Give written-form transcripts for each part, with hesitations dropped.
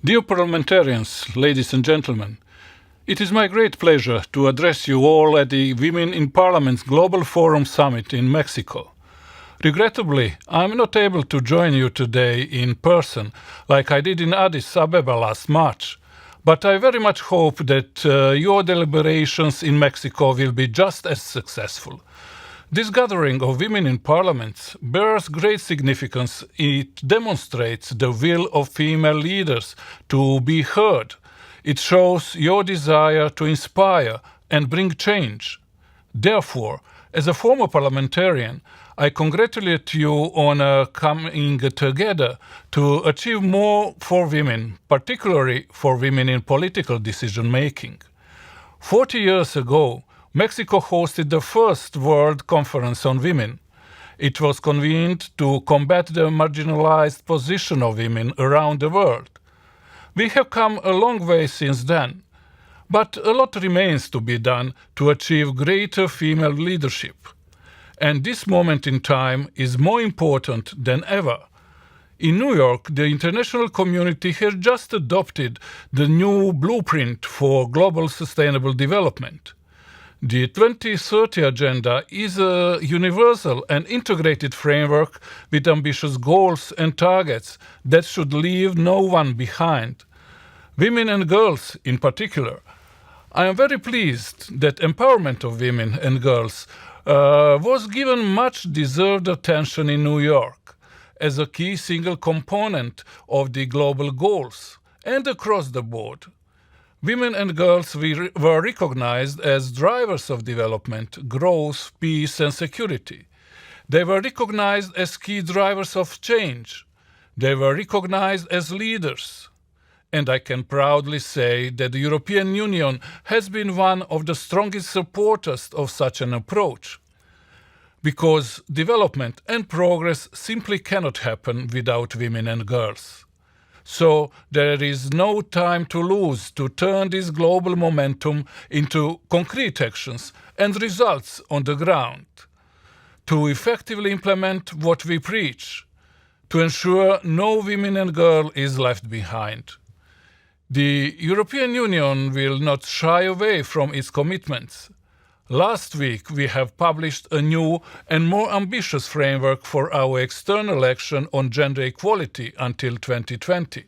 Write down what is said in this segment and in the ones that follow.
Dear parliamentarians, ladies and gentlemen, it is my great pleasure to address you all at the Women in Parliament's Global Forum Summit in Mexico. Regrettably, I am not able to join you today in person like I did in Addis Ababa last March, but I very much hope that your deliberations in Mexico will be just as successful. This gathering of women in parliaments bears great significance. It demonstrates the will of female leaders to be heard. It shows your desire to inspire and bring change. Therefore, as a former parliamentarian, I congratulate you on coming together to achieve more for women, particularly for women in political decision-making. 40 years ago, Mexico hosted the first World Conference on Women. It was convened to combat the marginalized position of women around the world. We have come a long way since then, but a lot remains to be done to achieve greater female leadership. And this moment in time is more important than ever. In New York, the international community has just adopted the new blueprint for global sustainable development. The 2030 Agenda is a universal and integrated framework with ambitious goals and targets that should leave no one behind. Women and girls in particular. I am very pleased that empowerment of women and girls was given much deserved attention in New York as a key single component of the global goals and across the board. Women and girls were recognized as drivers of development, growth, peace and security. They were recognized as key drivers of change. They were recognized as leaders. And I can proudly say that the European Union has been one of the strongest supporters of such an approach. Because development and progress simply cannot happen without women and girls. So there is no time to lose to turn this global momentum into concrete actions and results on the ground, to effectively implement what we preach, to ensure no woman and girl is left behind. The European Union will not shy away from its commitments. Last week we have published a new and more ambitious framework for our external action on gender equality until 2020.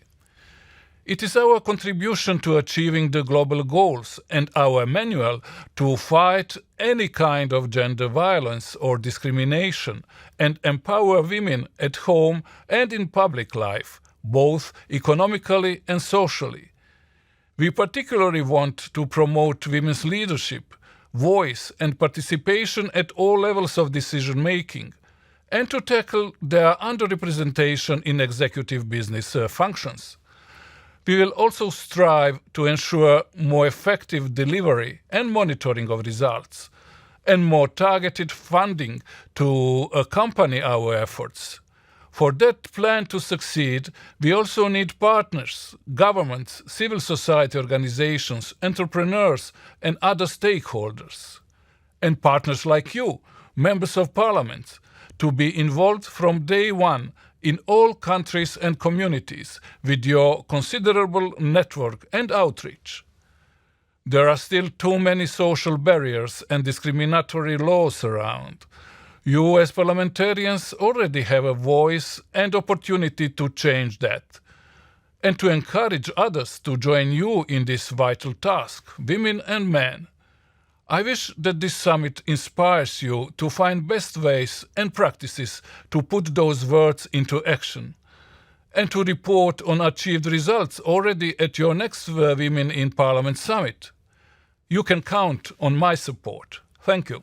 It is our contribution to achieving the global goals and our manual to fight any kind of gender violence or discrimination and empower women at home and in public life, both economically and socially. We particularly want to promote women's leadership, voice and participation at all levels of decision-making, and to tackle their underrepresentation in executive business functions. We will also strive to ensure more effective delivery and monitoring of results, and more targeted funding to accompany our efforts. For that plan to succeed, we also need partners, governments, civil society organizations, entrepreneurs, and other stakeholders. And partners like you, members of parliament, to be involved from day one in all countries and communities with your considerable network and outreach. There are still too many social barriers and discriminatory laws around. You as parliamentarians already have a voice and opportunity to change that, and to encourage others to join you in this vital task, women and men. I wish that this summit inspires you to find best ways and practices to put those words into action, and to report on achieved results already at your next Women in Parliament Summit. You can count on my support. Thank you.